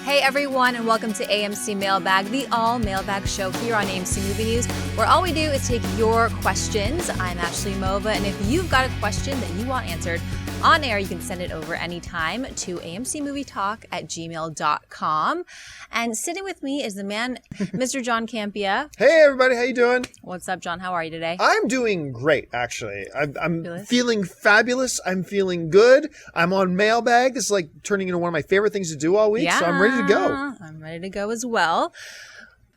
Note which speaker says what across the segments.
Speaker 1: Hey everyone, and welcome to AMC Mail Bag, the all mailbag show here on AMC Movie News, where all we do is take your questions. I'm Ashley Mova, and if you've got a question that you want answered on air, you can send it over anytime to amcmovietalk@gmail.com. And sitting with me is the man, Mr. John Campia.
Speaker 2: Hey everybody, how you doing?
Speaker 1: What's up, John? How are you today?
Speaker 2: I'm doing great, actually. I'm feeling fabulous. I'm feeling good. I'm on Mailbag. This is like turning into one of my favorite things to do all week, so I'm ready to go.
Speaker 1: I'm ready to go as well.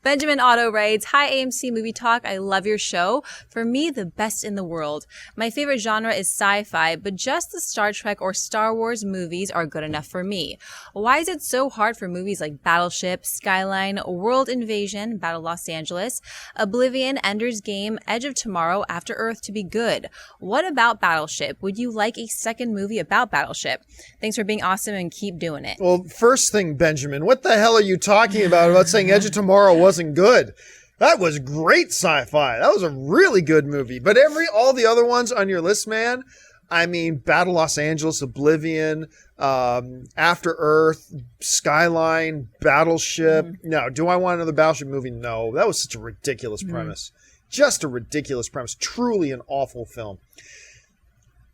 Speaker 1: Benjamin Otto writes, "Hi AMC Movie Talk, I love your show. For me, the best in the world. My favorite genre is sci-fi, but just the Star Trek or Star Wars movies are good enough for me. Why is it so hard for movies like Battleship, Skyline, World Invasion, Battle Los Angeles, Oblivion, Ender's Game, Edge of Tomorrow, After Earth to be good? What about Battleship? Would you like a second movie about Battleship? Thanks for being awesome and keep doing it."
Speaker 2: Well, first thing, Benjamin, what the hell are you talking about saying Edge of Tomorrow wasn't good? That was great sci-fi. That was a really good movie. But all the other ones on your list, man, I mean, Battle Los Angeles, Oblivion, After Earth, Skyline, Battleship. No. Do I want another Battleship movie? No. That was such a ridiculous premise. Just a ridiculous premise. Truly an awful film.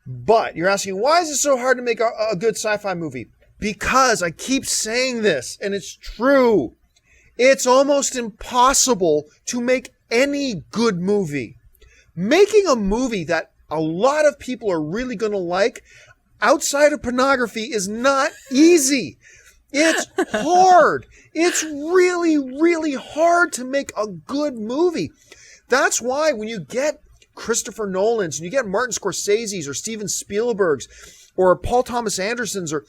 Speaker 2: But you're asking, why is it so hard to make a good sci-fi movie? Because I keep saying this, and it's true. It's almost impossible to make any good movie. Making a movie that a lot of people are really going to like outside of pornography is not easy. It's hard. It's really, really hard to make a good movie. That's why when you get Christopher Nolan's and you get Martin Scorsese's or Steven Spielberg's or Paul Thomas Anderson's or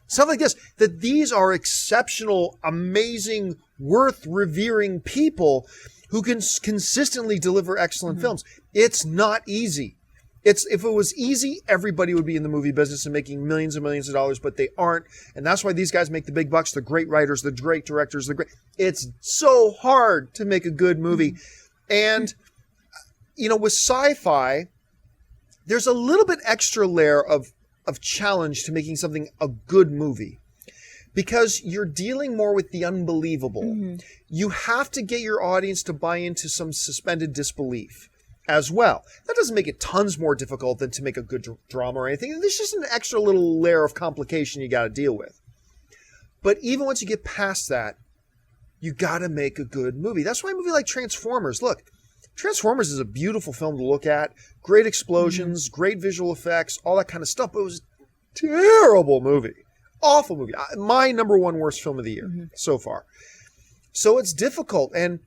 Speaker 2: stuff like this, that these are exceptional, amazing, worth revering people who can consistently deliver excellent films. It's not easy. If it was easy, everybody would be in the movie business and making millions and millions of dollars, but they aren't. And that's why these guys make the big bucks. They're great writers, they're great directors, it's so hard to make a good movie. And, you know, with sci-fi, there's a little bit extra layer of challenge to making something a good movie because you're dealing more with the unbelievable. You have to get your audience to buy into some suspended disbelief as well. That doesn't make it tons more difficult than to make a good drama or anything. There's just an extra little layer of complication you got to deal with. But even once you get past that, you got to make a good movie. That's why a movie like Transformers, look, Transformers is a beautiful film to look at. Great explosions, great visual effects, all that kind of stuff. But it was a terrible movie. Awful movie. My number one worst film of the year so far. So it's difficult. And,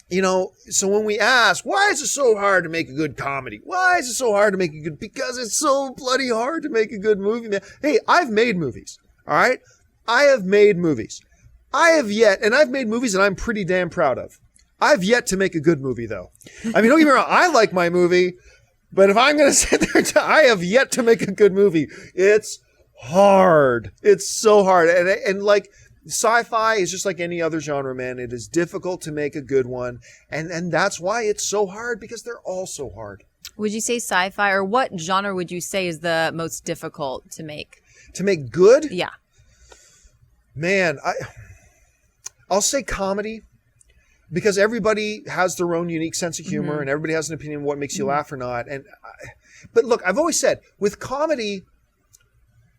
Speaker 2: you know, so when we ask, why is it so hard to make a good comedy? Why is it so hard to make a good... Because it's so bloody hard to make a good movie, man. Hey, I've made movies, all right? I have made movies. I've made movies that I'm pretty damn proud of. I've yet to make a good movie, though. I mean, don't get me wrong, I like my movie, but if I'm going to sit there, I have yet to make a good movie. It's hard. It's so hard. And like, sci-fi is just like any other genre, man. It is difficult to make a good one. And that's why it's so hard, because they're all so hard.
Speaker 1: Would you say sci-fi, or what genre would you say is the most difficult to make?
Speaker 2: To make good?
Speaker 1: Yeah.
Speaker 2: Man, I'll say comedy. Because everybody has their own unique sense of humor and everybody has an opinion of what makes you laugh or not. But look, I've always said with comedy,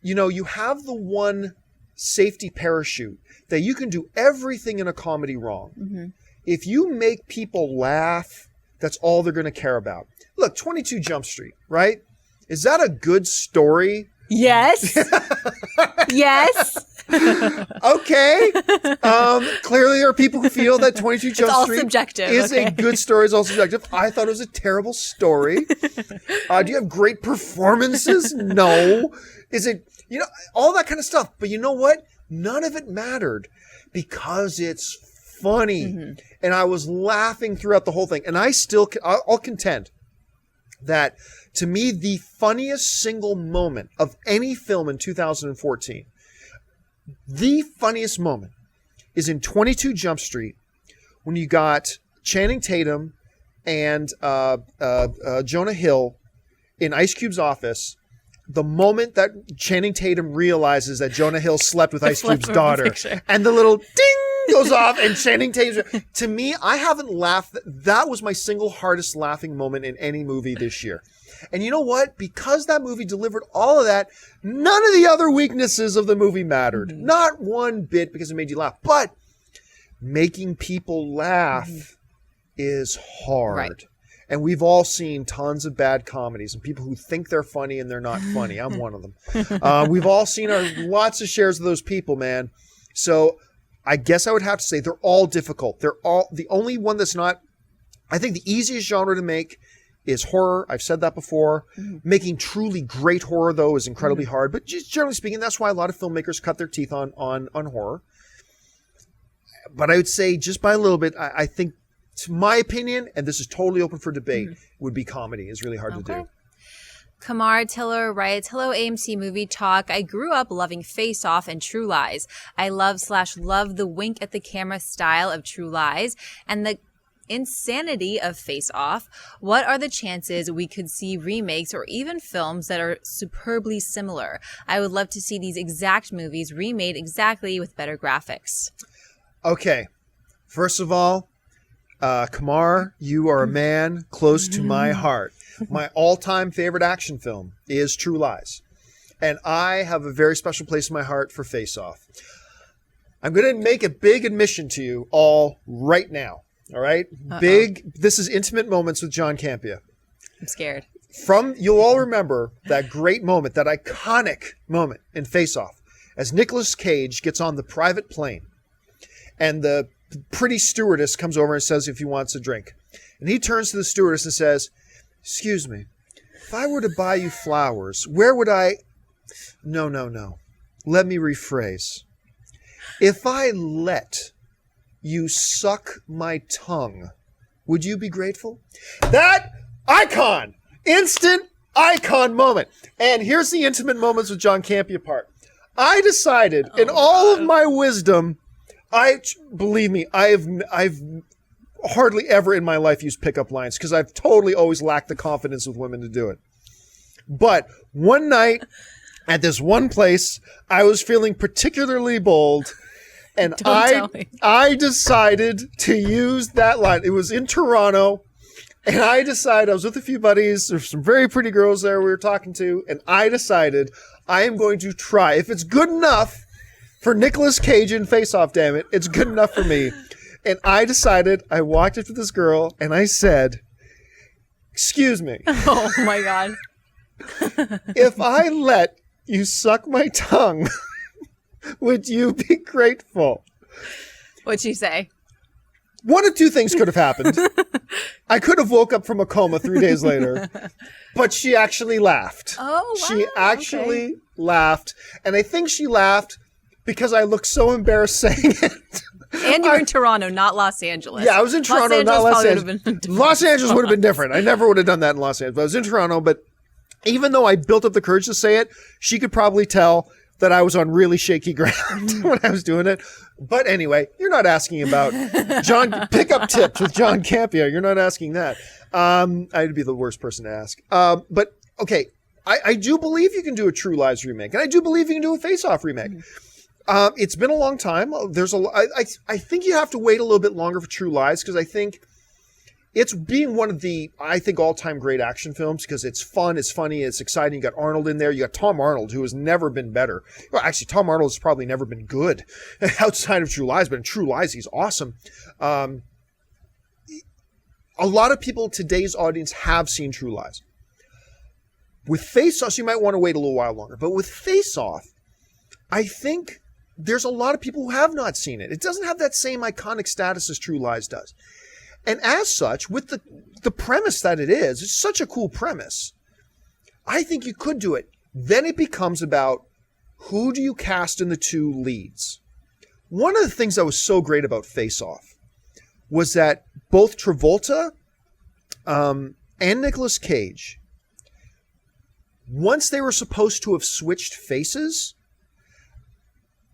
Speaker 2: you know, you have the one safety parachute that you can do everything in a comedy wrong. If you make people laugh, that's all they're going to care about. Look, 22 Jump Street, right? Is that a good story?
Speaker 1: Yes. Yes.
Speaker 2: Okay. Clearly there are people who feel that 22 Jump Street
Speaker 1: subjective,
Speaker 2: is a good story. It's all subjective. I thought it was a terrible story. Do you have great performances? No. Is it, you know, all that kind of stuff. But you know what? None of it mattered because it's funny. And I was laughing throughout the whole thing. And I'll contend that to me, the funniest single moment of any film in 2014, the funniest moment is in 22 Jump Street when you got Channing Tatum and Jonah Hill in Ice Cube's office the moment that Channing Tatum realizes that Jonah Hill slept with Ice Cube's daughter, and the little ding goes off, and Channing Tatum. To me, I haven't laughed. That was my single hardest laughing moment in any movie this year. And you know what? Because that movie delivered all of that, none of the other weaknesses of the movie mattered. Not one bit, because it made you laugh. But making people laugh is hard. Right. And we've all seen tons of bad comedies and people who think they're funny and they're not funny. I'm one of them. We've all seen lots of shares of those people, man. So I guess I would have to say they're all difficult. They're all the only one that's not. I think the easiest genre to make is horror. I've said that before. Making truly great horror, though, is incredibly hard. But just generally speaking, that's why a lot of filmmakers cut their teeth on horror. But I would say just by a little bit, I think, to my opinion, and this is totally open for debate, would be comedy. Is really hard to do.
Speaker 1: Kamar Tiller writes, hello, AMC Movie Talk. I grew up loving Face Off and True Lies. I love the wink at the camera style of True Lies and the insanity of Face Off. What are the chances we could see remakes or even films that are superbly similar? I would love to see these exact movies remade exactly with better graphics.
Speaker 2: Okay. First of all, Kamar, you are a man close to my heart. My all-time favorite action film is True Lies. And I have a very special place in my heart for Face Off. I'm going to make a big admission to you all right now. All right? This is Intimate Moments with John Campea.
Speaker 1: I'm scared.
Speaker 2: You'll all remember that great moment, that iconic moment in Face Off, as Nicolas Cage gets on the private plane and the pretty stewardess comes over and says if he wants a drink. And he turns to the stewardess and says, excuse me, if I were to buy you flowers, where would I... No. Let me rephrase. If I let you suck my tongue, would you be grateful? That icon! Instant icon moment. And here's the Intimate Moments with John Campea part. I decided, in all of my wisdom, believe me, I've hardly ever in my life used pickup lines because I've totally always lacked the confidence with women to do it. But one night at this one place, I was feeling particularly bold, and I decided to use that line. It was in Toronto, and I was with a few buddies. There's some very pretty girls there we were talking to, and I decided I am going to try. If it's good enough for Nicolas Cage in Face Off, damn it, it's good enough for me. And I decided, I walked up to this girl and I said, excuse me.
Speaker 1: Oh my God.
Speaker 2: If I let you suck my tongue, would you be grateful?
Speaker 1: What'd she say?
Speaker 2: One of two things could have happened. I could have woke up from a coma 3 days later, but she actually laughed.
Speaker 1: Oh, wow.
Speaker 2: She actually laughed. And I think she laughed because I looked so embarrassed saying it.
Speaker 1: And you were in Toronto, not Los Angeles.
Speaker 2: Yeah, I was in Toronto, not Los Angeles. Los Angeles would have been different. I never would have done that in Los Angeles. But I was in Toronto, but even though I built up the courage to say it, she could probably tell that I was on really shaky ground when I was doing it. But anyway, you're not asking about pickup tips with John Campea. You're not asking that. I'd be the worst person to ask. But okay, I do believe you can do a True Lies remake, and I do believe you can do a Face Off remake. It's been a long time. I think you have to wait a little bit longer for True Lies because I think it's being one of the, all-time great action films because it's fun, it's funny, it's exciting. You got Arnold in there. You got Tom Arnold, who has never been better. Well, actually, Tom Arnold has probably never been good outside of True Lies, but in True Lies, he's awesome. A lot of people, today's audience, have seen True Lies. With Face Off, so you might want to wait a little while longer. But with Face Off, I think there's a lot of people who have not seen it. It doesn't have that same iconic status as True Lies does. And as such, with the premise that it is, it's such a cool premise. I think you could do it. Then it becomes about who do you cast in the two leads. One of the things that was so great about Face Off was that both Travolta and Nicolas Cage, once they were supposed to have switched faces,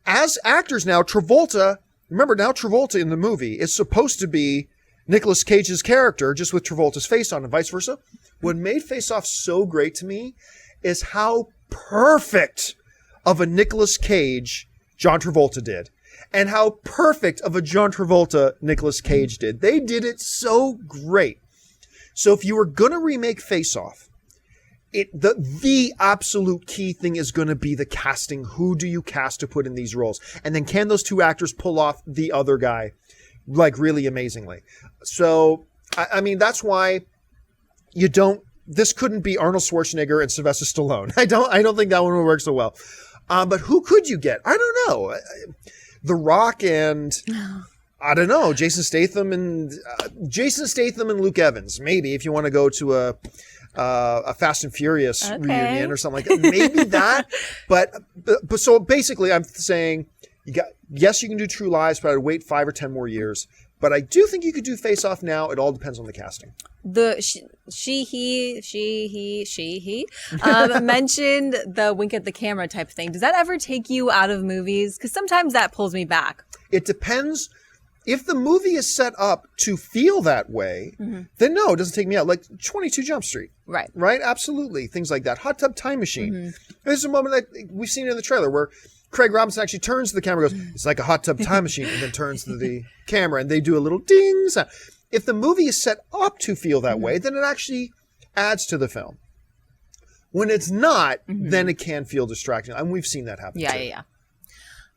Speaker 2: as actors now, Travolta in the movie is supposed to be Nicolas Cage's character, just with Travolta's face on and vice versa. What made Face Off so great to me is how perfect of a Nicolas Cage John Travolta did, and how perfect of a John Travolta Nicolas Cage did. They did it so great. So if you were going to remake Face Off, the absolute key thing is going to be the casting. Who do you cast to put in these roles? And then can those two actors pull off the other guy like really amazingly? So, I mean, that's why this couldn't be Arnold Schwarzenegger and Sylvester Stallone. I don't think that one would work so well. But who could you get? I don't know. The Rock and I don't know, Jason Statham and Luke Evans. Maybe if you want to go to a Fast and Furious reunion or something like that. Maybe that. But so basically, I'm saying yes, you can do True Lies, but I'd wait 5 or 10 more years. But I do think you could do Face Off now. It all depends on the casting. He
Speaker 1: mentioned the wink at the camera type thing. Does that ever take you out of movies? Because sometimes that pulls me back.
Speaker 2: It depends. If the movie is set up to feel that way, then no, it doesn't take me out. Like 22 Jump Street. Right? Absolutely. Things like that. Hot Tub Time Machine. There's a moment that we've seen in the trailer where Craig Robinson actually turns to the camera and goes, it's like a hot tub time machine, and then turns to the camera and they do a little ding sound. If the movie is set up to feel that way, then it actually adds to the film. When it's not, then it can feel distracting. And we've seen that happen too.
Speaker 1: Yeah.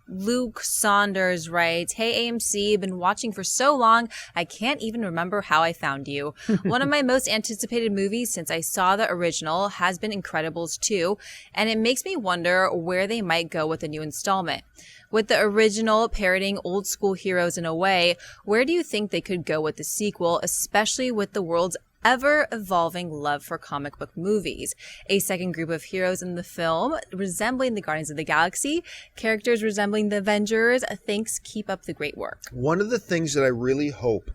Speaker 1: Luke Saunders writes, "Hey AMC, been watching for so long, I can't even remember how I found you. One of my most anticipated movies since I saw the original has been Incredibles 2, and it makes me wonder where they might go with the new installment. With the original parroting old school heroes in a way, where do you think they could go with the sequel, especially with the world's ever-evolving love for comic book movies? A second group of heroes in the film resembling the Guardians of the Galaxy, characters resembling the Avengers. Thanks, keep up the great work."
Speaker 2: One of the things that I really hope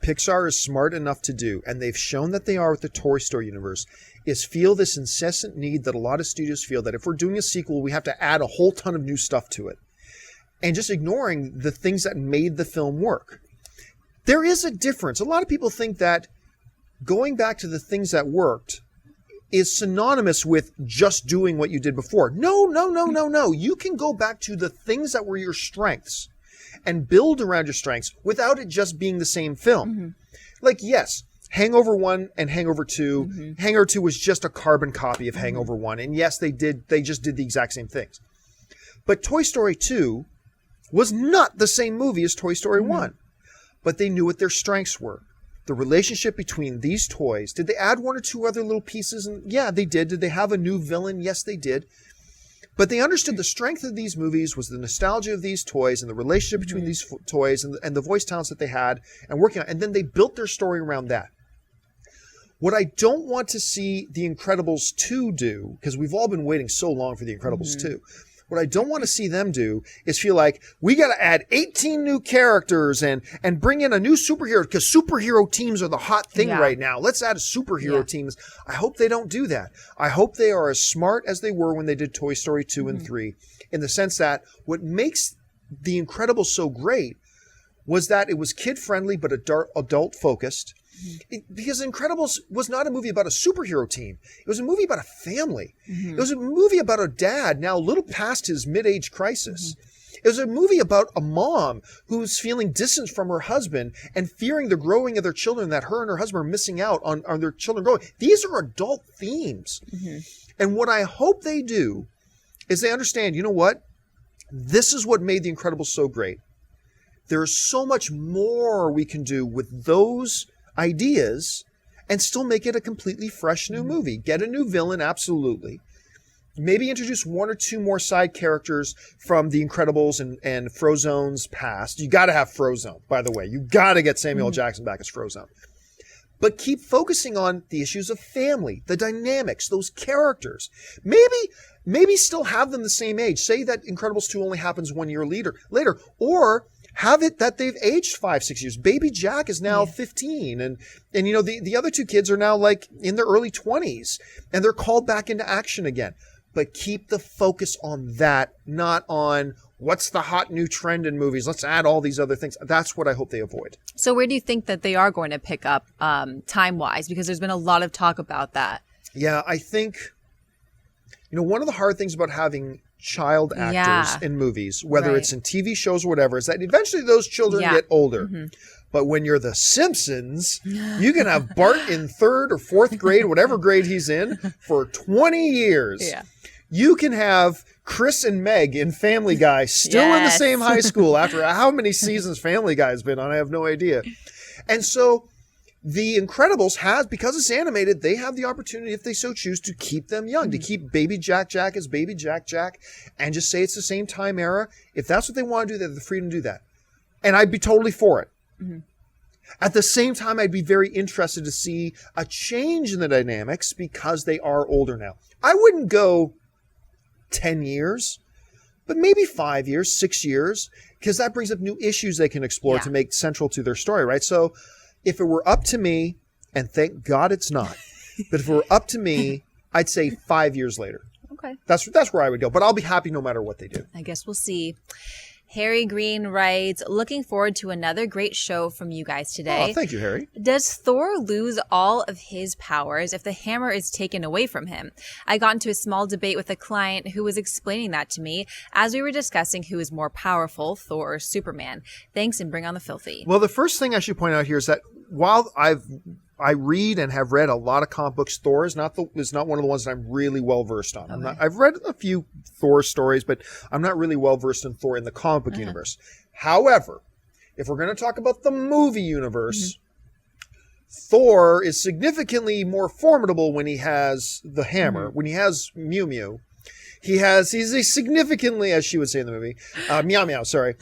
Speaker 2: Pixar is smart enough to do, and they've shown that they are with the Toy Story universe, is feel this incessant need that a lot of studios feel that if we're doing a sequel, we have to add a whole ton of new stuff to it. And just ignoring the things that made the film work. There is a difference. A lot of people think that going back to the things that worked is synonymous with just doing what you did before. No. You can go back to the things that were your strengths and build around your strengths without it just being the same film. Like, yes, Hangover 1 and Hangover 2. Hangover 2 was just a carbon copy of Hangover 1. And yes, they just did the exact same things. But Toy Story 2 was not the same movie as Toy Story 1. But they knew what their strengths were. The relationship between these toys. Did they add one or two other little pieces? And yeah, they did. Did they have a new villain? Yes, they did. But they understood the strength of these movies was the nostalgia of these toys and the relationship between these toys and the voice talents that they had and working on. And then they built their story around that. What I don't want to see The Incredibles 2 do, because we've all been waiting so long for The Incredibles 2, what I don't want to see them do is feel like we got to add 18 new characters and bring in a new superhero because superhero teams are the hot thing right now. Let's add a superhero teams. I hope they don't do that. I hope they are as smart as they were when they did Toy Story 2 and 3 in the sense that what makes The Incredibles so great was that it was kid-friendly but adult focused. Because Incredibles was not a movie about a superhero team. It was a movie about a family. It was a movie about a dad now a little past his mid-age crisis. It was a movie about a mom who's feeling distant from her husband and fearing the growing of their children, that her and her husband are missing out on their children growing. These are adult themes. And what I hope they do is they understand, you know what? This is what made The Incredibles so great. There's so much more we can do with those ideas and still make it a completely fresh new movie. Get a new villain, absolutely. Maybe introduce one or two more side characters from The Incredibles and Frozone's past. You got to have Frozone, by the way. You got to get Samuel L. Jackson back as Frozone. But keep focusing on the issues of family, the dynamics, those characters. Maybe still have them the same age. Say that Incredibles 2 only happens 1 year later, or have it that they've aged 5-6 years. Baby Jack is now 15 and you know the other two kids are now like in their early 20s and they're called back into action again. But keep the focus on that, not on what's the hot new trend in movies. Let's add all these other things. That's what I hope they avoid.
Speaker 1: So where do you think that they are going to pick up time-wise? Because there's been a lot of talk about that.
Speaker 2: Yeah, I think one of the hard things about having child actors in movies, whether it's in TV shows or whatever, is that eventually those children get older. Mm-hmm. But when you're The Simpsons, you can have Bart in 3rd or 4th grade, whatever grade he's in, for 20 years. Yeah. You can have Chris and Meg in Family Guy still in the same high school after how many seasons Family Guy has been on, I have no idea. And so The Incredibles has, because it's animated, they have the opportunity, if they so choose, to keep them young, to keep Baby Jack Jack as Baby Jack Jack, and just say it's the same time era. If that's what they want to do, they have the freedom to do that. And I'd be totally for it. Mm-hmm. At the same time, I'd be very interested to see a change in the dynamics because they are older now. I wouldn't go 10 years, but maybe 5 years, 6 years, because that brings up new issues they can explore to make central to their story, right? So if it were up to me, and thank God it's not, but if it were up to me, I'd say 5 years later.
Speaker 1: Okay.
Speaker 2: That's where I would go, but I'll be happy no matter what they do.
Speaker 1: I guess we'll see. Harry Green writes, looking forward to another great show from you guys today.
Speaker 2: Oh, thank you, Harry.
Speaker 1: Does Thor lose all of his powers if the hammer is taken away from him? I got into a small debate with a client who was explaining that to me as we were discussing who is more powerful, Thor or Superman. Thanks, and bring on the filthy.
Speaker 2: Well, the first thing I should point out here is that while I read and have read a lot of comic books, Thor is not one of the ones that I'm really well versed on. Okay. I've read a few Thor stories, but I'm not really well versed in Thor in the comic book universe. However, if we're going to talk about the movie universe, Thor is significantly more formidable when he has the hammer. When he has Mew Mew, he's a significantly, as she would say in the movie, Meow Meow, sorry.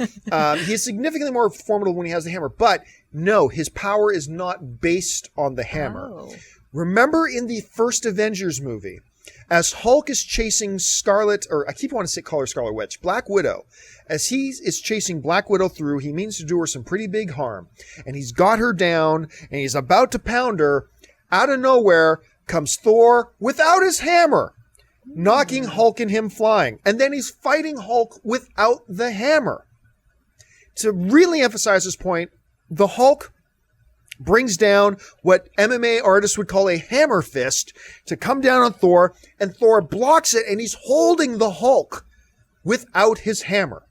Speaker 2: He's significantly more formidable when he has the hammer, but no, his power is not based on the hammer. Oh. Remember in the first Avengers movie, as Hulk is chasing Scarlet, or I keep wanting to call her Scarlet Witch, Black Widow, as he is chasing Black Widow through, he means to do her some pretty big harm. And he's got her down, and he's about to pound her. Out of nowhere comes Thor without his hammer, knocking Hulk and him flying. And then he's fighting Hulk without the hammer. To really emphasize this point, the Hulk brings down what MMA artists would call a hammer fist to come down on Thor, and Thor blocks it, and he's holding the Hulk without his hammer.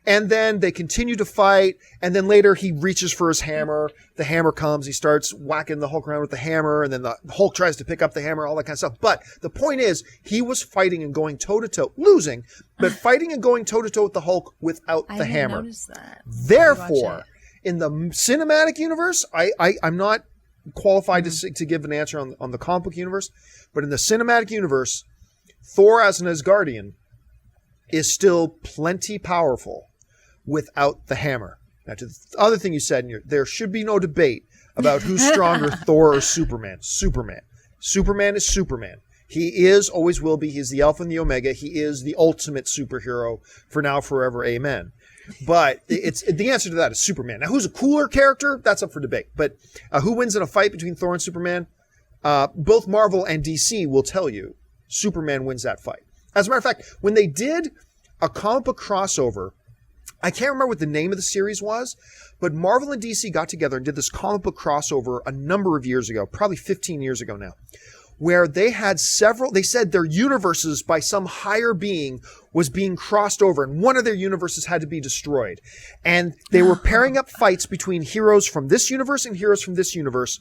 Speaker 2: And then they continue to fight, and then later he reaches for his hammer. The hammer comes, he starts whacking the Hulk around with the hammer, and then the Hulk tries to pick up the hammer, all that kind of stuff. But the point is, he was fighting and going toe-to-toe, losing, but fighting and going toe-to-toe with the Hulk without the hammer. I noticed that. Therefore, in the cinematic universe, I'm not qualified to give an answer on the comic book universe, but in the cinematic universe, Thor as an Asgardian is still plenty powerful without the hammer. Now, to the other thing you said, there should be no debate about who's stronger, Thor or Superman. Superman is Superman. He is, always will be. He's the Alpha and the Omega. He is the ultimate superhero for now, forever. Amen. But it's the answer to that is Superman. Now, who's a cooler character? That's up for debate. But who wins in a fight between Thor and Superman? Both Marvel and DC will tell you Superman wins that fight. As a matter of fact, when they did a comic book crossover, I can't remember what the name of the series was, but Marvel and DC got together and did this comic book crossover a number of years ago, probably 15 years ago now, where they had they said their universes by some higher being was being crossed over, and one of their universes had to be destroyed. And they were pairing up fights between heroes from this universe and heroes from this universe,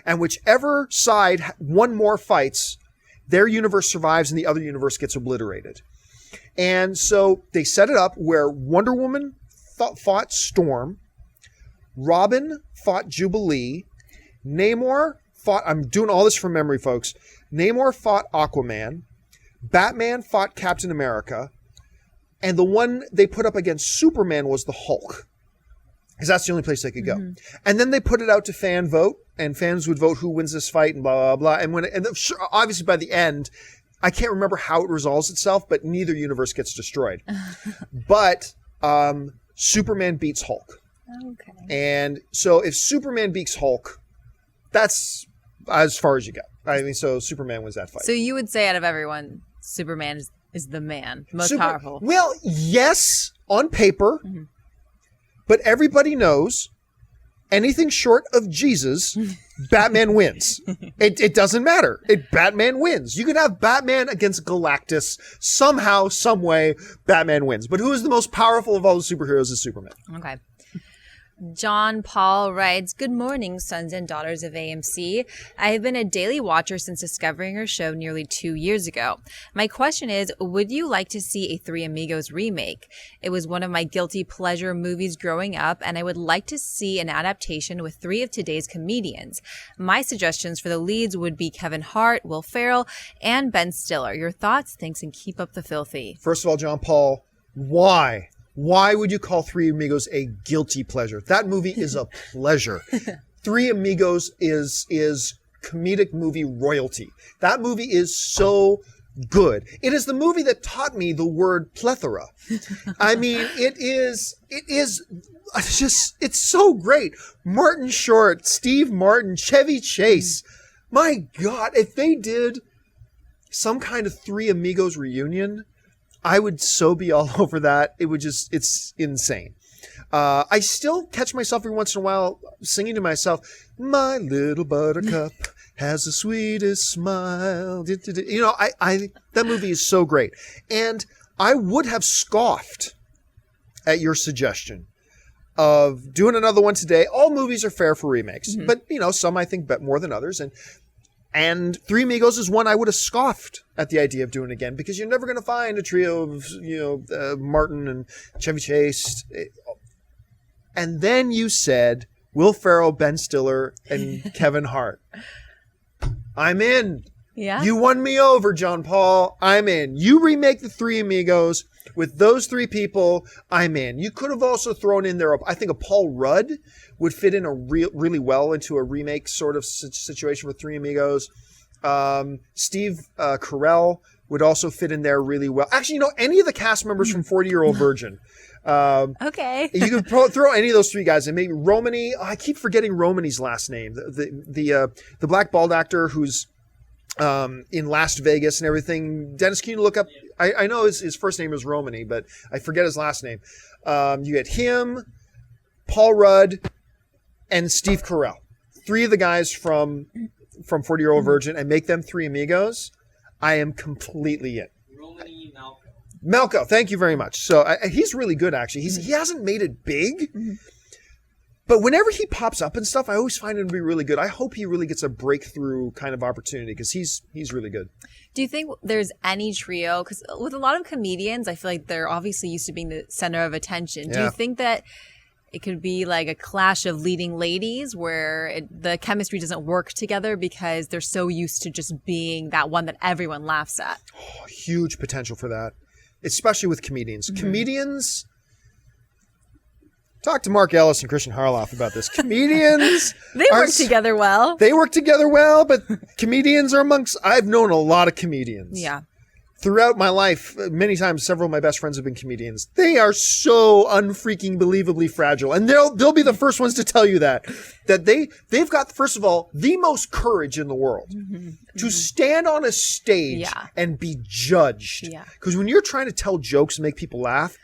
Speaker 2: and whichever side won more fights, their universe survives and the other universe gets obliterated. And so they set it up where Wonder Woman fought Storm, Robin fought Jubilee, Namor fought, I'm doing all this from memory, folks. Namor fought Aquaman, Batman fought Captain America, and the one they put up against Superman was the Hulk, because that's the only place they could go. Mm-hmm. And then they put it out to fan vote, and fans would vote who wins this fight and blah, blah, blah. And obviously by the end, I can't remember how it resolves itself, but neither universe gets destroyed. But Superman beats Hulk. Okay. And so if Superman beats Hulk, that's as far as you go. I mean, so Superman wins that fight.
Speaker 1: So you would say out of everyone, Superman is the man, most powerful.
Speaker 2: Well, yes, on paper, but everybody knows anything short of Jesus, Batman wins. It doesn't matter. Batman wins. You can have Batman against Galactus. Somehow, some way, Batman wins. But who is the most powerful of all the superheroes is Superman.
Speaker 1: Okay. John Paul writes, "Good morning, sons and daughters of AMC. I have been a daily watcher since discovering your show nearly 2 years ago. My question is, would you like to see a Three Amigos remake? It was one of my guilty pleasure movies growing up, and I would like to see an adaptation with 3 of today's comedians. My suggestions for the leads would be Kevin Hart, Will Ferrell, and Ben Stiller. Your thoughts? Thanks, and keep up the filthy."
Speaker 2: First of all, John Paul, why? Why would you call Three Amigos a guilty pleasure? That movie is a pleasure. Three Amigos is comedic movie royalty. That movie is so good. It is the movie that taught me the word plethora. I mean, it's so great. Martin Short, Steve Martin, Chevy Chase. My God, if they did some kind of Three Amigos reunion, I would so be all over that. It's insane. I still catch myself every once in a while singing to myself, "My little buttercup has the sweetest smile." You know, that movie is so great. And I would have scoffed at your suggestion of doing another one today. All movies are fair for remakes, but you know, some I think bet more than others. And Three Amigos is one I would have scoffed at the idea of doing again, because you're never going to find a trio of, Martin and Chevy Chase. And then you said Will Ferrell, Ben Stiller, and Kevin Hart. I'm in.
Speaker 1: Yeah.
Speaker 2: You won me over, John Paul. I'm in. You remake the Three Amigos with those 3 people. I'm in. You could have also thrown in there, I think a Paul Rudd would fit in really well into a remake sort of situation with Three Amigos. Steve Carell would also fit in there really well. Actually, any of the cast members from 40-Year-Old Virgin.
Speaker 1: Okay.
Speaker 2: You could throw any of those 3 guys in. Maybe Romany. I keep forgetting Romany's last name. The black bald actor who's in Las Vegas and everything. Dennis, can you look up? I know his first name is Romany, but I forget his last name. You get him, Paul Rudd, and Steve Carell. 3 of the guys from 40-Year-Old Virgin, and make them Three Amigos. I am completely in.
Speaker 3: Romany
Speaker 2: Malco, thank you very much. So he's really good, actually. He hasn't made it big, but whenever he pops up and stuff, I always find him to be really good. I hope he really gets a breakthrough kind of opportunity, because he's really good.
Speaker 1: Do you think there's any trio? Because with a lot of comedians, I feel like they're obviously used to being the center of attention.
Speaker 2: Yeah.
Speaker 1: Do you think that it could be like a clash of leading ladies where the chemistry doesn't work together because they're so used to just being that one that everyone laughs at?
Speaker 2: Oh, huge potential for that, especially with comedians. Comedians, talk to Mark Ellis and Christian Harloff about this. Comedians,
Speaker 1: They work together well.
Speaker 2: They work together well, but comedians are I've known a lot of comedians.
Speaker 1: Yeah.
Speaker 2: Throughout my life, many times, several of my best friends have been comedians. They are so unfreaking believably fragile. And they'll be the first ones to tell you that they've got, first of all, the most courage in the world to stand on a stage and be judged.
Speaker 1: Yeah.
Speaker 2: Because when you're trying to tell jokes and make people laugh,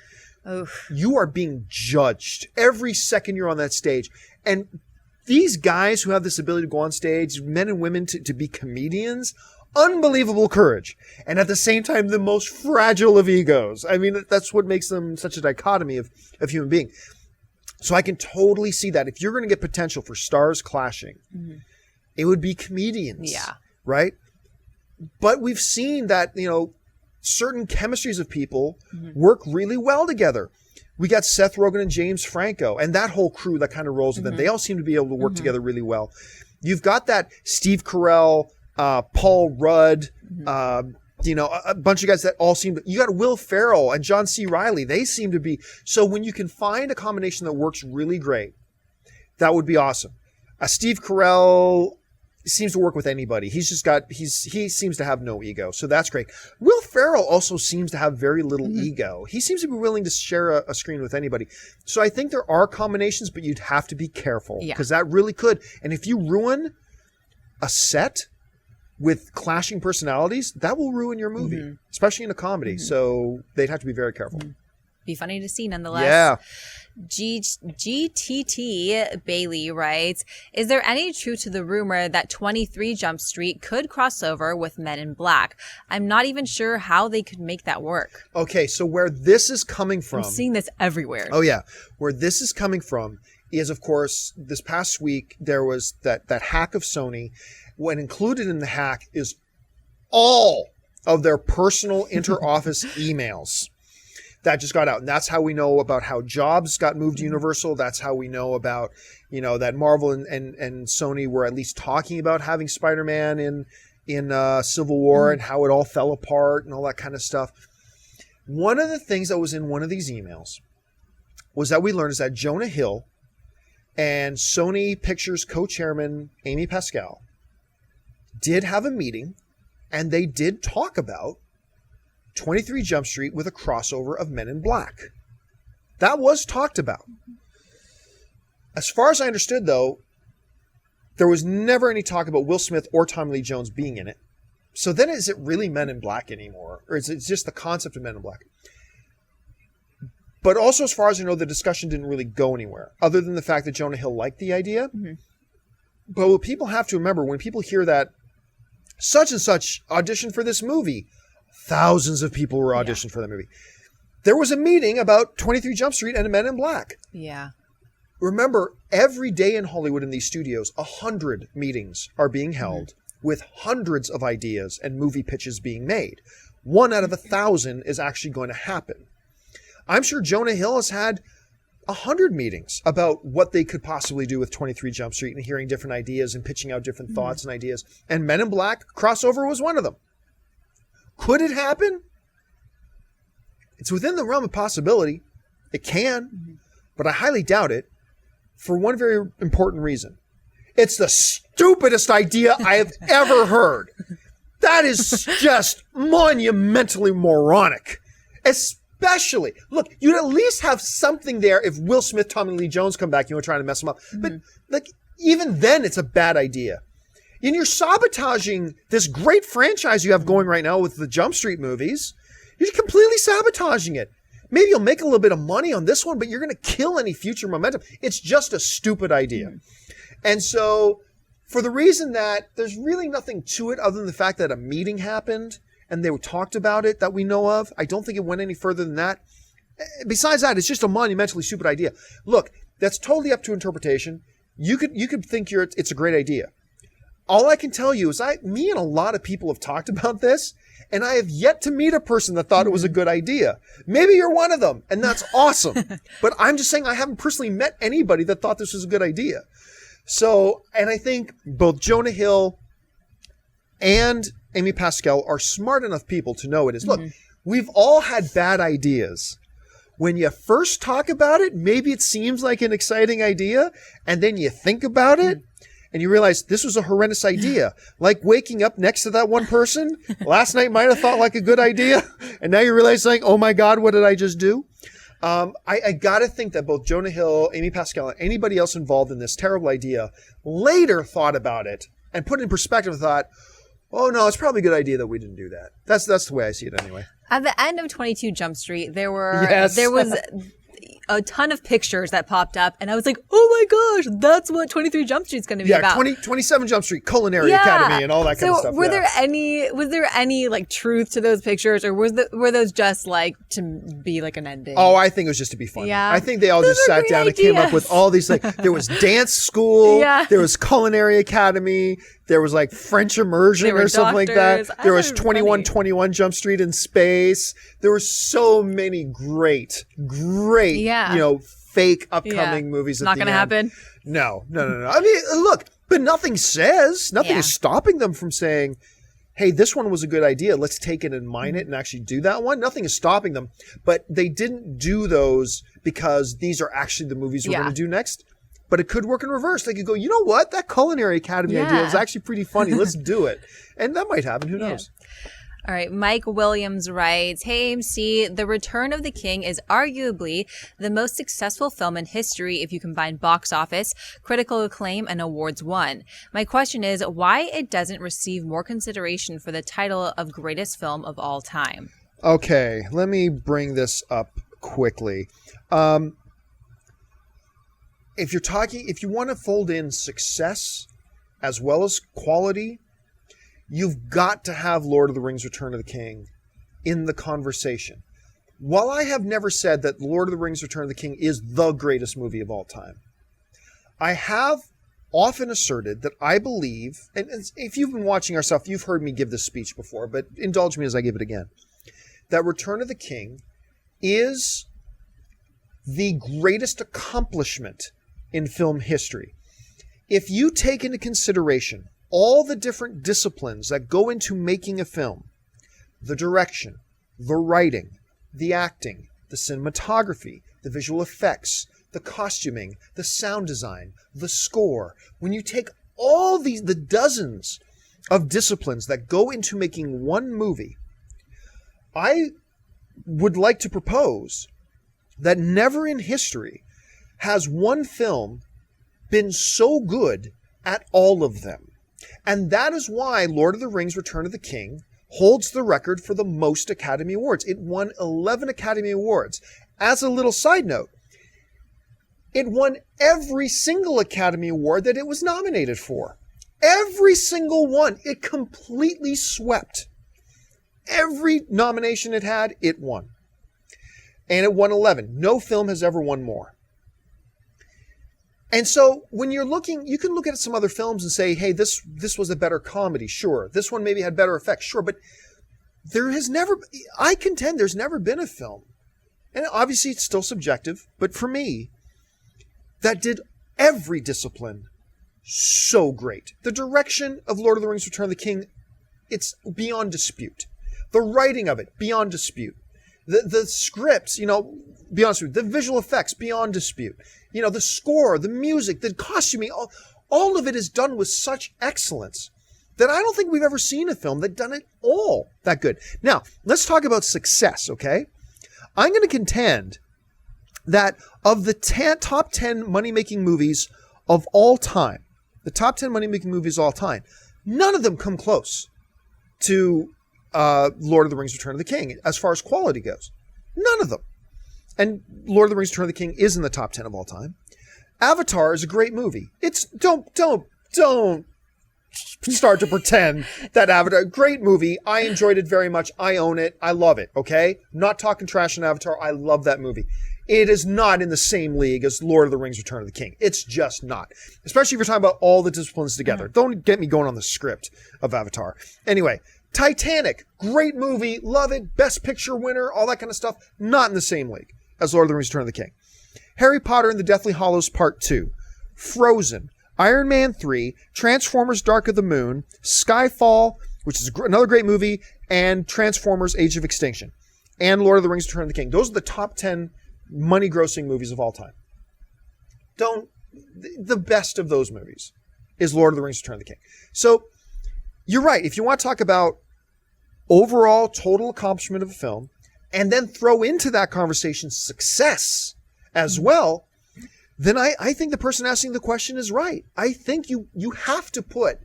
Speaker 2: you are being judged every second you're on that stage. And these guys who have this ability to go on stage, men and women to be comedians, unbelievable courage, and at the same time the most fragile of egos. I mean, that's what makes them such a dichotomy of human being. So I can totally see that if you're going to get potential for stars clashing, it would be comedians.
Speaker 1: Yeah.
Speaker 2: Right? But we've seen that, certain chemistries of people work really well together. We got Seth Rogen and James Franco and that whole crew that kind of rolls with them. They all seem to be able to work together really well. You've got that Steve Carell, Paul Rudd, a bunch of guys that all seem to, you got Will Ferrell and John C. Reilly. They seem to be, so when you can find a combination that works really great, that would be awesome. Steve Carell seems to work with anybody. He seems to have no ego. So that's great. Will Ferrell also seems to have very little ego. He seems to be willing to share a screen with anybody. So I think there are combinations, but you'd have to be careful because that really could. And if you ruin a set with clashing personalities, that will ruin your movie, especially in a comedy. So they'd have to be very careful.
Speaker 1: be funny to see nonetheless.
Speaker 2: Yeah.
Speaker 1: GTT Bailey writes, is there any truth to the rumor that 23 Jump Street could cross over with Men in Black? I'm not even sure how they could make that work.
Speaker 2: Okay, so where this is coming from...
Speaker 1: I'm seeing this everywhere.
Speaker 2: Oh, yeah. Where this is coming from is, of course, this past week, there was that hack of Sony. When included in the hack is all of their personal inter-office emails. That just got out. And that's how we know about how Jobs got moved to Universal. That's how we know about, that Marvel and Sony were at least talking about having Spider-Man in Civil War and how it all fell apart and all that kind of stuff. One of the things that was in one of these emails was that we learned is that Jonah Hill and Sony Pictures co-chairman Amy Pascal did have a meeting, and they did talk about 23 Jump Street with a crossover of Men in Black. That was talked about. As far as I understood, though, there was never any talk about Will Smith or Tommy Lee Jones being in it. So then is it really Men in Black anymore? Or is it just the concept of Men in Black? But also, as far as I know, the discussion didn't really go anywhere, other than the fact that Jonah Hill liked the idea. Mm-hmm. But what people have to remember, when people hear that such and such auditioned for this movie, thousands of people were auditioned for that movie. There was a meeting about 23 Jump Street and Men in Black.
Speaker 1: Yeah.
Speaker 2: Remember, every day in Hollywood in these studios, 100 meetings are being held with hundreds of ideas and movie pitches being made. 1 out of 1,000 is actually going to happen. I'm sure Jonah Hill has had 100 meetings about what they could possibly do with 23 Jump Street and hearing different ideas and pitching out different thoughts and ideas. And Men in Black crossover was one of them. Could it happen? It's within the realm of possibility. It can, but I highly doubt it for one very important reason. It's the stupidest idea I have ever heard. That is just monumentally moronic. Especially, look, you'd at least have something there if Will Smith, Tommy Lee Jones come back, you were trying to mess them up. But even then, it's a bad idea. And you're sabotaging this great franchise you have going right now with the Jump Street movies. You're completely sabotaging it. Maybe you'll make a little bit of money on this one, but you're going to kill any future momentum. It's just a stupid idea. And so, for the reason that there's really nothing to it other than the fact that a meeting happened and they talked about it that we know of, I don't think it went any further than that. Besides that, it's just a monumentally stupid idea. Look, that's totally up to interpretation. You could think it's a great idea. All I can tell you is me and a lot of people have talked about this, and I have yet to meet a person that thought it was a good idea. Maybe you're one of them, and that's awesome. But I'm just saying I haven't personally met anybody that thought this was a good idea. So, and I think both Jonah Hill and Amy Pascal are smart enough people to know it is. Look, we've all had bad ideas. When you first talk about it, maybe it seems like an exciting idea, and then you think about it, and you realize this was a horrendous idea. Like waking up next to that one person last night might have thought like a good idea. And now you realize like, oh my God, what did I just do? I got to think that both Jonah Hill, Amy Pascal, and anybody else involved in this terrible idea later thought about it and put it in perspective and thought, oh no, it's probably a good idea that we didn't do that. That's the way I see it anyway.
Speaker 1: At the end of 22 Jump Street, there was a ton of pictures that popped up, and I was like, oh my gosh, that's what 23 Jump Street's going to be about. 27 Jump Street, Culinary Academy, and all that kind of stuff. Was there any like truth to those pictures, or were those just like to be like an ending?
Speaker 2: Oh, I think it was just to be funny.
Speaker 1: Yeah.
Speaker 2: I think they all just sat down and came up with all these, like, there was dance school, there was Culinary Academy, there was like French immersion or something like that. There was 21 Jump Street in space. There were so many great, fake upcoming movies.
Speaker 1: Not going to happen.
Speaker 2: No. I mean, look, but nothing is stopping them from saying, hey, this one was a good idea. Let's take it and mine it and actually do that one. Nothing is stopping them. But they didn't do those because these are actually the movies we're going to do next. But it could work in reverse. They could go, you know what? That Culinary Academy idea is actually pretty funny. Let's do it. And that might happen. Who knows?
Speaker 1: All right. Mike Williams writes, hey, AMC, The Return of the King is arguably the most successful film in history if you combine box office, critical acclaim, and awards won. My question is why it doesn't receive more consideration for the title of greatest film of all time.
Speaker 2: Okay. Let me bring this up quickly. If you want to fold in success as well as quality, you've got to have Lord of the Rings: Return of the King in the conversation. While I have never said that Lord of the Rings: Return of the King is the greatest movie of all time, I have often asserted that I believe, and if you've been watching our stuff, you've heard me give this speech before, but indulge me as I give it again, that Return of the King is the greatest accomplishment in film history. If you take into consideration all the different disciplines that go into making a film, the direction, the writing, the acting, the cinematography, the visual effects, the costuming, the sound design, the score, when you take all the dozens of disciplines that go into making one movie, I would like to propose that never in history has one film been so good at all of them. And that is why Lord of the Rings: Return of the King holds the record for the most Academy Awards. It won 11 Academy Awards. As a little side note, it won every single Academy Award that it was nominated for. Every single one. It completely swept. Every nomination it had, it won. And it won 11. No film has ever won more. And so when you're looking, you can look at some other films and say, hey, this was a better comedy. Sure. This one maybe had better effects. Sure. But I contend there's never been a film, and obviously it's still subjective, but for me, that did every discipline so great. The direction of Lord of the Rings: Return of the King, it's beyond dispute. The writing of it, beyond dispute. The scripts, beyond dispute. The visual effects, beyond dispute. The score, the music, the costuming, all of it is done with such excellence that I don't think we've ever seen a film that done it all that good. Now, let's talk about success, okay? I'm going to contend that of the top 10 money-making movies of all time, none of them come close to Lord of the Rings: Return of the King as far as quality goes. None of them. And Lord of the Rings: Return of the King is in the top 10 of all time. Avatar is a great movie. Don't start to pretend that Avatar, great movie. I enjoyed it very much. I own it. I love it. Okay? Not talking trash on Avatar. I love that movie. It is not in the same league as Lord of the Rings: Return of the King. It's just not. Especially if you're talking about all the disciplines together. Don't get me going on the script of Avatar. Anyway, Titanic, great movie. Love it. Best Picture winner, all that kind of stuff. Not in the same league as Lord of the Rings: Return of the King. Harry Potter and the Deathly Hallows Part 2. Frozen. Iron Man 3, Transformers Dark of the Moon, Skyfall, which is another great movie, and Transformers Age of Extinction, and Lord of the Rings: Return of the King. Those are the top 10 money-grossing movies of all time. The best of those movies is Lord of the Rings: Return of the King. So, you're right. If you want to talk about overall total accomplishment of a film, and then throw into that conversation success as well, then I think the person asking the question is right. I think you have to put,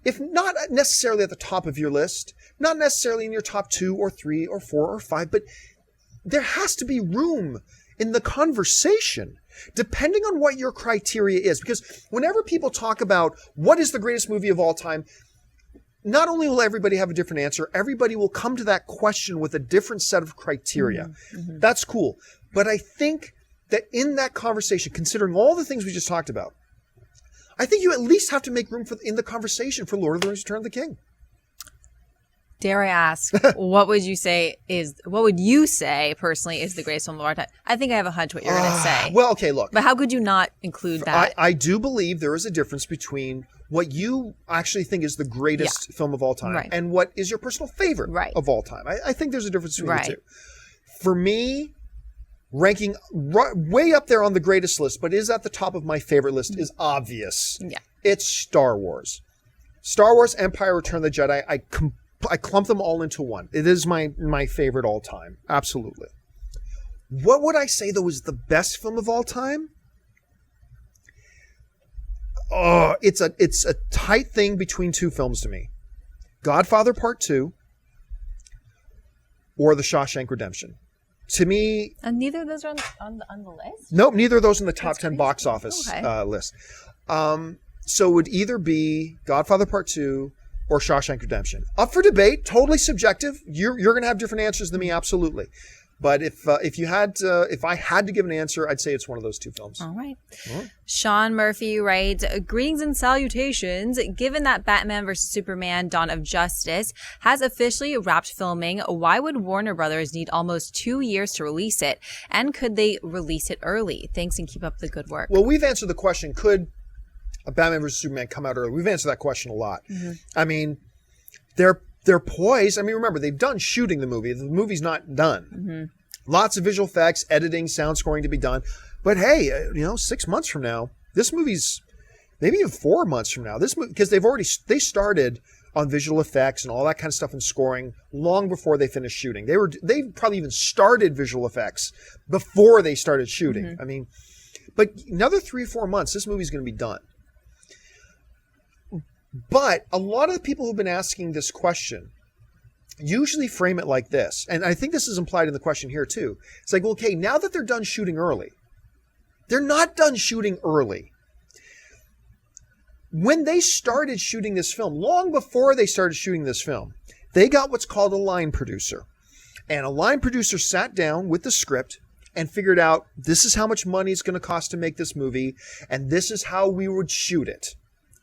Speaker 2: if not necessarily at the top of your list, not necessarily in your top 2 or 3 or 4 or 5, but there has to be room in the conversation, depending on what your criteria is. Because whenever people talk about what is the greatest movie of all time, not only will everybody have a different answer, everybody will come to that question with a different set of criteria. Mm-hmm. That's cool. But I think that in that conversation, considering all the things we just talked about, I think you at least have to make room in the conversation for Lord of the Rings: Return of the King.
Speaker 1: Dare I ask, what would you say personally is the greatest film of all time? I think I have a hunch what you're going to say.
Speaker 2: Well, okay, look.
Speaker 1: But how could you not include that?
Speaker 2: I do believe there is a difference between what you actually think is the greatest film of all time and what is your personal favorite of all time. I think there's a difference between the two. For me, ranking way up there on the greatest list, but is at the top of my favorite list, is obvious. Yeah. It's Star Wars. Star Wars, Empire, Return of the Jedi. I clump them all into one. It is my favorite all time. Absolutely. What would I say, though, is the best film of all time? Oh, it's a tight thing between two films to me. Godfather Part 2 or The Shawshank Redemption. to me,
Speaker 1: And neither of those are on the list?
Speaker 2: nope, neither of those in the top
Speaker 1: That's
Speaker 2: 10
Speaker 1: crazy.
Speaker 2: box office
Speaker 1: Okay.
Speaker 2: list. So it would either be Godfather Part 2 or Shawshank Redemption. Up for debate, totally subjective. You're going to have different answers than me, absolutely. But if I had to give an answer, I'd say it's one of those two films.
Speaker 1: All right.
Speaker 2: All right.
Speaker 1: Sean Murphy writes, greetings and salutations. Given that Batman vs. Superman Dawn of Justice has officially wrapped filming, why would Warner Brothers need almost 2 years to release it? And could they release it early? Thanks and keep up the good work.
Speaker 2: Well, we've answered the question, could a Batman vs. Superman come out early? We've answered that question a lot.
Speaker 1: Mm-hmm.
Speaker 2: I mean, they're poised. I mean, remember, they've done shooting the movie. The movie's not done.
Speaker 1: Mm-hmm.
Speaker 2: Lots of visual effects, editing, sound scoring to be done. But hey, 6 months from now, this movie's maybe even 4 months from now. This movie, because they started on visual effects and all that kind of stuff and scoring long before they finished shooting. They probably even started visual effects before they started shooting.
Speaker 1: Mm-hmm.
Speaker 2: I mean, but another 3 or 4 months, this movie's going to be done. But a lot of the people who've been asking this question usually frame it like this. And I think this is implied in the question here too. It's like, well, okay, now that they're done shooting early, they're not done shooting early. When they started shooting this film, long before they started shooting this film, they got what's called a line producer. And a line producer sat down with the script and figured out, this is how much money it's going to cost to make this movie, and this is how we would shoot it.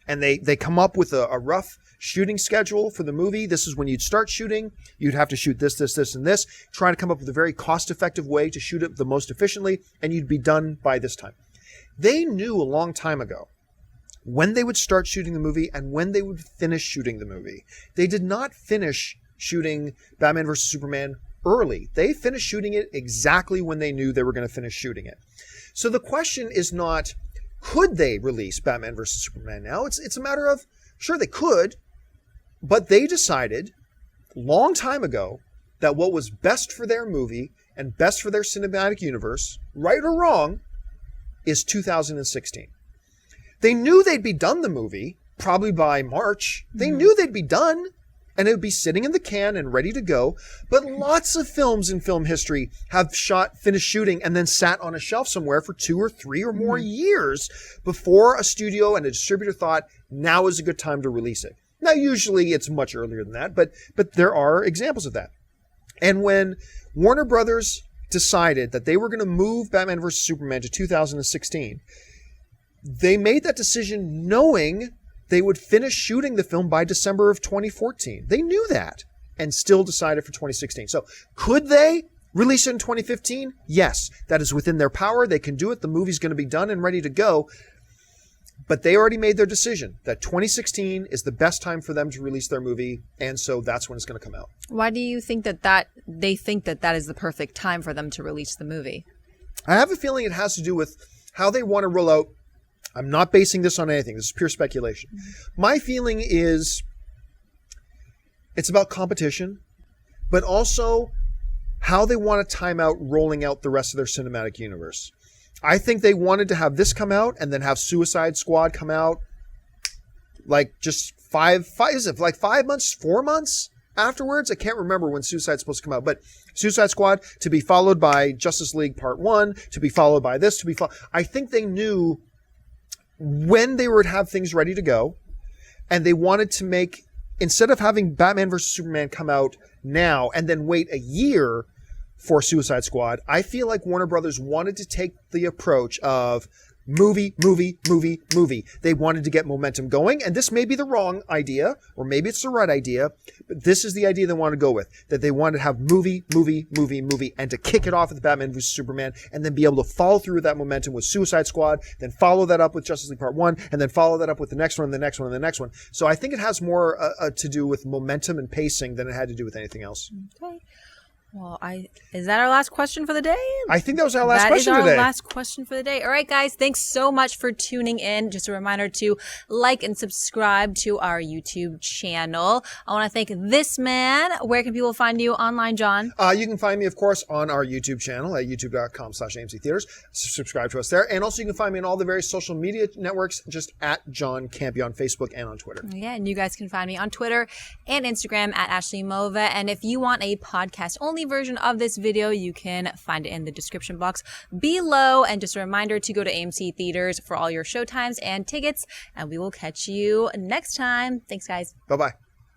Speaker 2: And they come up with a rough shooting schedule for the movie. This is when you'd start shooting. You'd have to shoot this, this, this, and this. Try to come up with a very cost-effective way to shoot it the most efficiently, and you'd be done by this time. They knew a long time ago when they would start shooting the movie and when they would finish shooting the movie. They did not finish shooting Batman vs. Superman early. They finished shooting it exactly when they knew they were going to finish shooting it. So the question is not, could they release Batman vs. Superman now? It's a matter of, sure, they could, but they decided long time ago that what was best for their movie and best for their cinematic universe, right or wrong, is 2016. They knew they'd be done the movie probably by March. They knew they'd be done and it would be sitting in the can and ready to go. But lots of films in film history have finished shooting and then sat on a shelf somewhere for 2 or 3 or more years before a studio and a distributor thought, now is a good time to release it. Now, usually it's much earlier than that, but there are examples of that. And when Warner Brothers decided that they were going to move Batman vs. Superman to 2016, they made that decision knowing they would finish shooting the film by December of 2014. They knew that and still decided for 2016. So could they release it in 2015? Yes, that is within their power. They can do it. The movie's going to be done and ready to go. But they already made their decision that 2016 is the best time for them to release their movie. And so that's when it's going to come out.
Speaker 1: Why do you think that they think that is the perfect time for them to release the movie?
Speaker 2: I have a feeling it has to do with how they want to roll out. I'm not basing this on anything. This is pure speculation. My feeling is it's about competition, but also how they want to time out rolling out the rest of their cinematic universe. I think they wanted to have this come out and then have Suicide Squad come out like just 5 months, 4 months afterwards. I can't remember when Suicide's supposed to come out, but Suicide Squad to be followed by Justice League Part 1, to be followed by this, I think they knew when they would have things ready to go, and they wanted to make, instead of having Batman vs. Superman come out now and then wait a year for Suicide Squad, I feel like Warner Brothers wanted to take the approach of movie. They wanted to get momentum going, and this may be the wrong idea, or maybe it's the right idea, but this is the idea they want to go with, that they wanted to have movie, and to kick it off with Batman vs. Superman, and then be able to follow through with that momentum with Suicide Squad, then follow that up with Justice League Part 1, and then follow that up with the next one, and the next one, and the next one. So I think it has more to do with momentum and pacing than it had to do with anything else.
Speaker 1: Okay. Well, is that our last question for the day?
Speaker 2: I think that was our last question
Speaker 1: today. That is
Speaker 2: today.
Speaker 1: our last question for the day. All right, guys, thanks so much for tuning in. Just a reminder to like and subscribe to our YouTube channel. I want to thank this man. Where can people find you online, John?
Speaker 2: You can find me, of course, on our YouTube channel at youtube.com/AMC Theaters. Subscribe to us there. And also you can find me on all the various social media networks, just at John Campy on Facebook and on Twitter.
Speaker 1: Yeah, and you guys can find me on Twitter and Instagram at Ashley Mova. And if you want a podcast-only any version of this video, you can find it in the description box below. And just a reminder to go to AMC Theaters for all your showtimes and tickets. And we will catch you next time. Thanks, guys.
Speaker 2: Bye-bye.